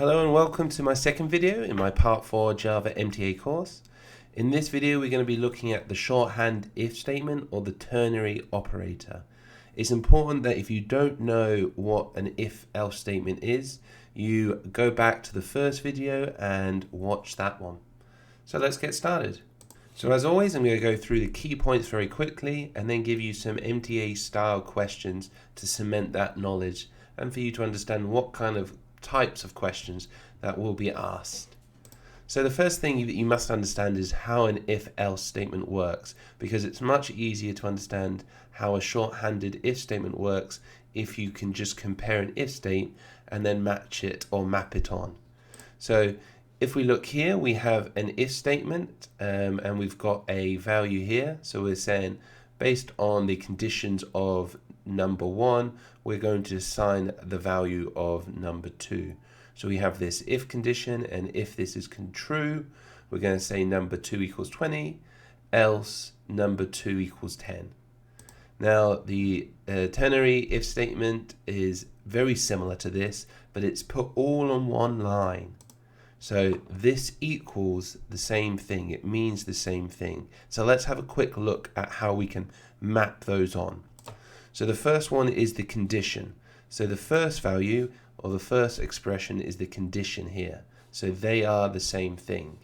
Hello and welcome to my second video in my Part 4 Java MTA course. In this video we're going to be looking at the shorthand if statement or the ternary operator. It's important that if you don't know what an if-else statement is, you go back to the first video and watch that one. So let's get started. So as always, I'm going to go through the key points very quickly and then give you some MTA style questions to cement that knowledge and for you to understand what kind of types of questions that will be asked. So the first thing that you must understand is how an if-else statement works, because it's much easier to understand how a shorthanded if statement works if you can just compare an if state and then match it or map it on. So if we look here, we have an if statement and we've got a value here. So we're saying based on the conditions of number 1, we're going to assign the value of number 2. So we have this if condition, and if this is true, we're going to say number 2 equals 20, else number 2 equals 10. Now the ternary if statement is very similar to this, but it's put all on one line. So this equals the same thing, it means the same thing. So let's have a quick look at how we can map those on. So the first one is the condition. So the first value or the first expression is the condition here. So they are the same thing.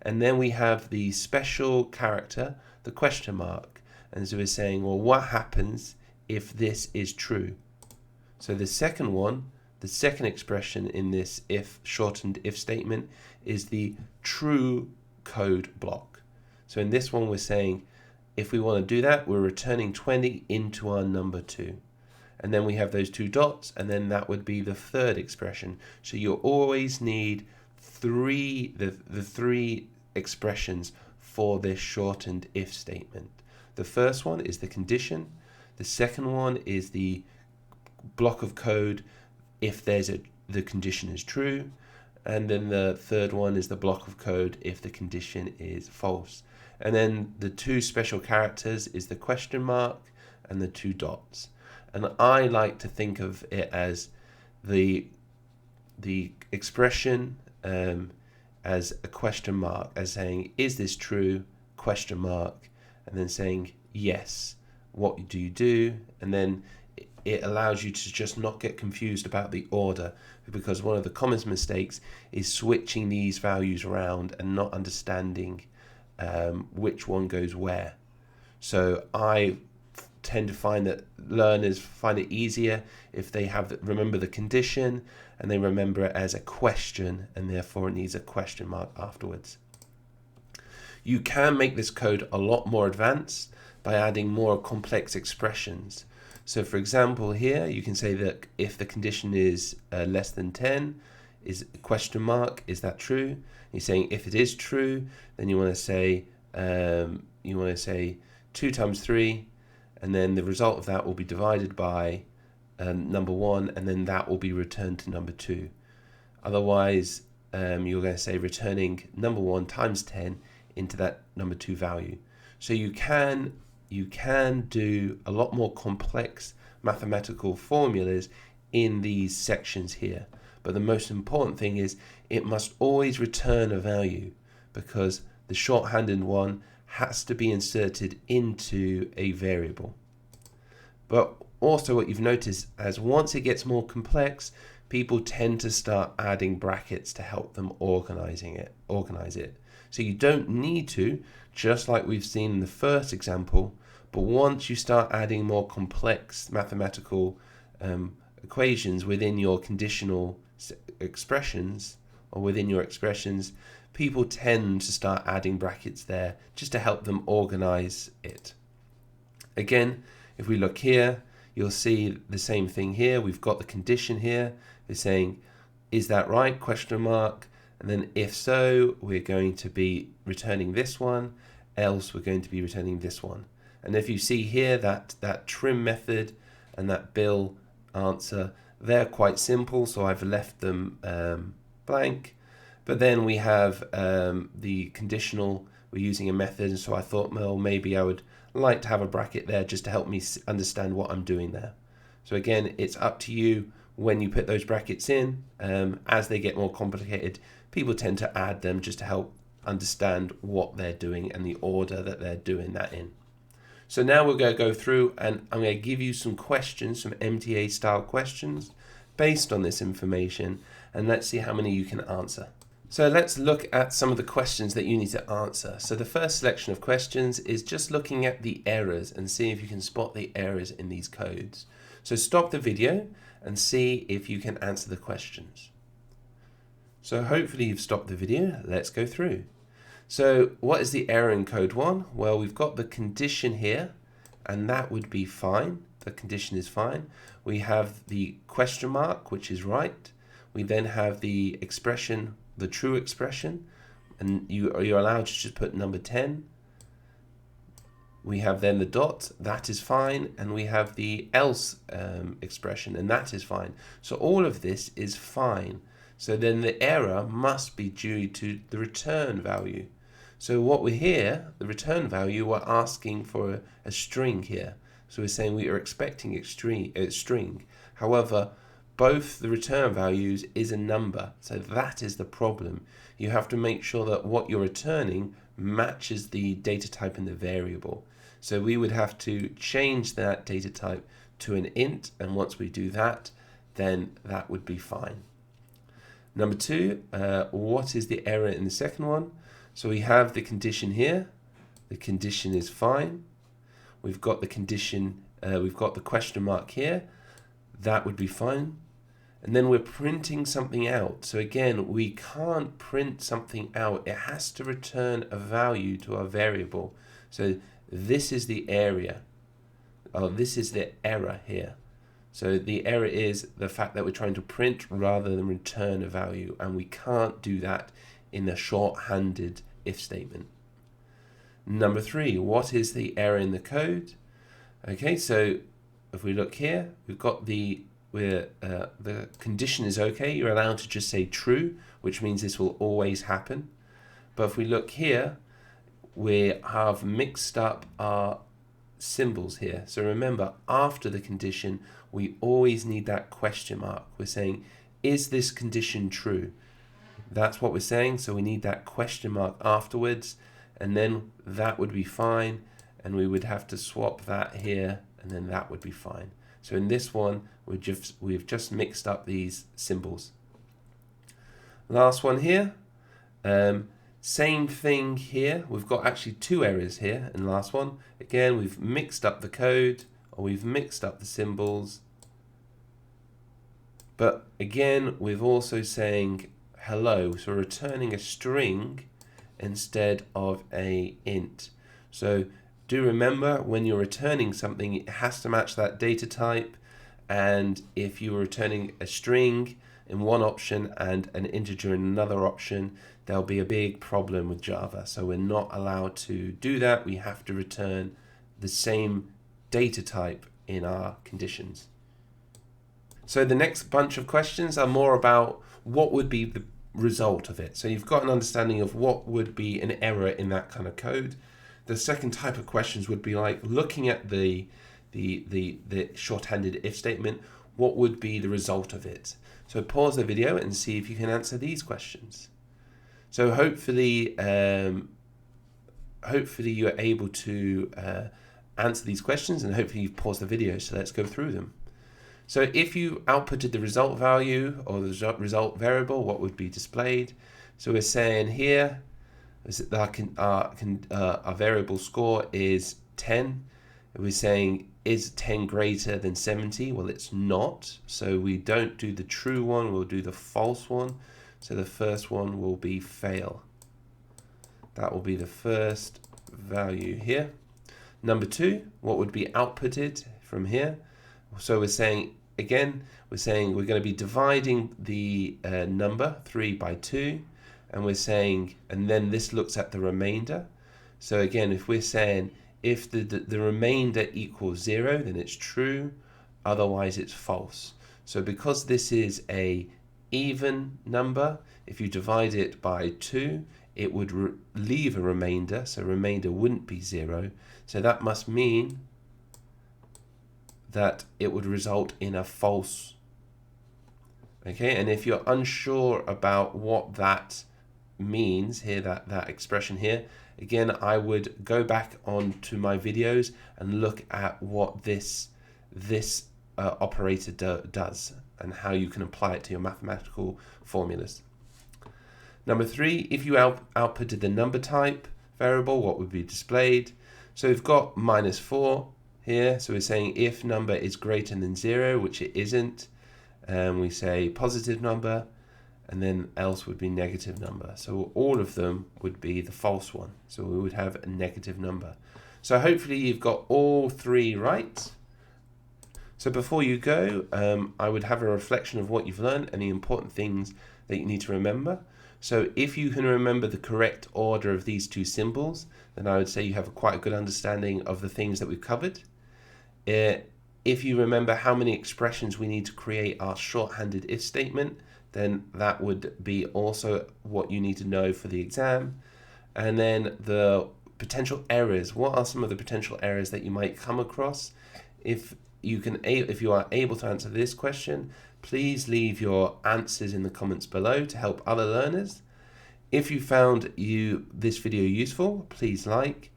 And then we have the special character, the question mark. And so we're saying, well, what happens if this is true? So the second one, the second expression in this if shortened if statement is the true code block. So in this one we're saying if we want to do that, we're returning 20 into our number 2. And then we have those 2 dots, and then that would be the third expression. So you always need the three expressions for this shortened if statement. The first one is the condition. The second one is the block of code if the condition is true. And then the third one is the block of code if the condition is false. And then the 2 special characters is the question mark and the 2 dots. And I like to think of it as the expression as a question mark, as saying, is this true? Question mark, and then saying, yes, what do you do? And then it allows you to just not get confused about the order, because one of the common mistakes is switching these values around and not understanding which one goes where. So I tend to find that learners find it easier if they remember the condition and they remember it as a question, and therefore it needs a question mark afterwards. You can make this code a lot more advanced by adding more complex expressions. So for example here you can say that if the condition is less than 10, is a question mark, is that true? You're saying if it is true, then you want to say 2 times 3, and then the result of that will be divided by number 1, and then that will be returned to number 2. Otherwise you're going to say returning number 1 times 10 into that number 2 value. So you can do a lot more complex mathematical formulas in these sections here. But the most important thing is it must always return a value, because the shorthanded one has to be inserted into a variable. But also what you've noticed as once it gets more complex, people tend to start adding brackets to help them organize it. So you don't need to, just like we've seen in the first example, but once you start adding more complex mathematical equations within your conditional expressions or within your expressions, people tend to start adding brackets there just to help them organize it. Again, if we look here, you'll see the same thing here. We've got the condition here. We're saying, is that right? Question mark. And then if so, we're going to be returning this one, else we're going to be returning this one. And if you see here that trim method and that bill answer, they're quite simple, so I've left them blank. But then we have the conditional, we're using a method, so I thought, well, maybe I would like to have a bracket there just to help me understand what I'm doing there. So again, it's up to you when you put those brackets in, as they get more complicated, people tend to add them just to help understand what they're doing and the order that they're doing that in. So now we're going to go through and I'm going to give you some questions, some MTA style questions based on this information, and let's see how many you can answer. So let's look at some of the questions that you need to answer. So the first selection of questions is just looking at the errors and see if you can spot the errors in these codes. So stop the video and see if you can answer the questions. So hopefully you've stopped the video. Let's go through. So what is the error in code 1? Well, we've got the condition here, and that would be fine. The condition is fine. We have the question mark, which is right. We then have the expression, the true expression, and you're allowed to just put number 10. We have then the dot, that is fine, and we have the else expression, and that is fine. So all of this is fine. So then the error must be due to the return value. So what we're here, the return value, we're asking for a string here. So we're saying we are expecting a string. However, both the return values is a number. So that is the problem. You have to make sure that what you're returning matches the data type in the variable. So we would have to change that data type to an int, and once we do that, then that would be fine. Number 2, what is the error in the second one? So we have the condition here. The condition is fine. We've got the condition, we've got the question mark here. That would be fine. And then we're printing something out. So again, we can't print something out. It has to return a value to our variable. So this is the area. This is the error here. So the error is the fact that we're trying to print rather than return a value, and we can't do that in a shorthanded if statement. Number 3, what is the error in the code? Okay, so if we look here, we've got the condition is okay. You're allowed to just say true, which means this will always happen. But if we look here, we have mixed up our symbols here. So remember, after the condition, we always need that question mark. We're saying, is this condition true? That's what we're saying. So we need that question mark afterwards, and then that would be fine. And we would have to swap that here, and then that would be fine. So in this one, we've just mixed up these symbols. Last one here. Same thing here. We've got actually 2 errors here in the last one. Again, we've mixed up the code, or we've mixed up the symbols. But again, we're also saying hello. So we're returning a string instead of a int. So do remember, when you're returning something, it has to match that data type. And if you're returning a string in one option and an integer in another option, there'll be a big problem with Java. So we're not allowed to do that. We have to return the same data type in our conditions. So the next bunch of questions are more about what would be the result of it. So you've got an understanding of what would be an error in that kind of code. The second type of questions would be like looking at the shorthanded if statement, what would be the result of it? So pause the video and see if you can answer these questions. So hopefully you're able to answer these questions, and hopefully you've paused the video. So let's go through them. So if you outputted the result value or the result variable, what would be displayed? So we're saying here, our variable score is 10. We're saying, is 10 greater than 70? Well, it's not. So we don't do the true one, we'll do the false one. So the first one will be fail. That will be the first value here. Number 2, what would be outputted from here? So we're saying, again, we're going to be dividing the number 3 by 2. And we're saying, and then this looks at the remainder. So again, if we're saying, if the remainder equals 0, then it's true. Otherwise, it's false. So because this is a even number, if you divide it by 2, it would leave a remainder. So remainder wouldn't be 0. So that must mean that it would result in a false Okay, and if you're unsure about what that means here, that expression here, again, I would go back onto my videos and look at what this operator does and how you can apply it to your mathematical formulas. Number 3, if you outputted the number type variable, what would be displayed? So we've got -4 here, so we're saying if number is greater than 0, which it isn't, and we say positive number, and then else would be negative number. So all of them would be the false one. So we would have a negative number. So hopefully you've got all 3 right. So before you go, I would have a reflection of what you've learned and the important things that you need to remember. So if you can remember the correct order of these 2 symbols, then I would say you have quite a good understanding of the things that we've covered. If you remember how many expressions we need to create our shorthanded if statement, then that would be also what you need to know for the exam. And then the potential errors. What are some of the potential errors that you might come across? If you are able to answer this question, please leave your answers in the comments below to help other learners. If you found this video useful, please like.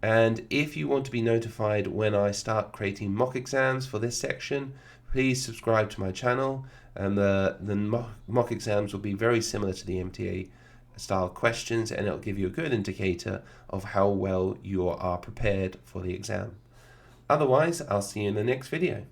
And if you want to be notified when I start creating mock exams for this section, please subscribe to my channel. And the mock exams will be very similar to the MTA style questions, and it'll give you a good indicator of how well you are prepared for the exam. Otherwise, I'll see you in the next video.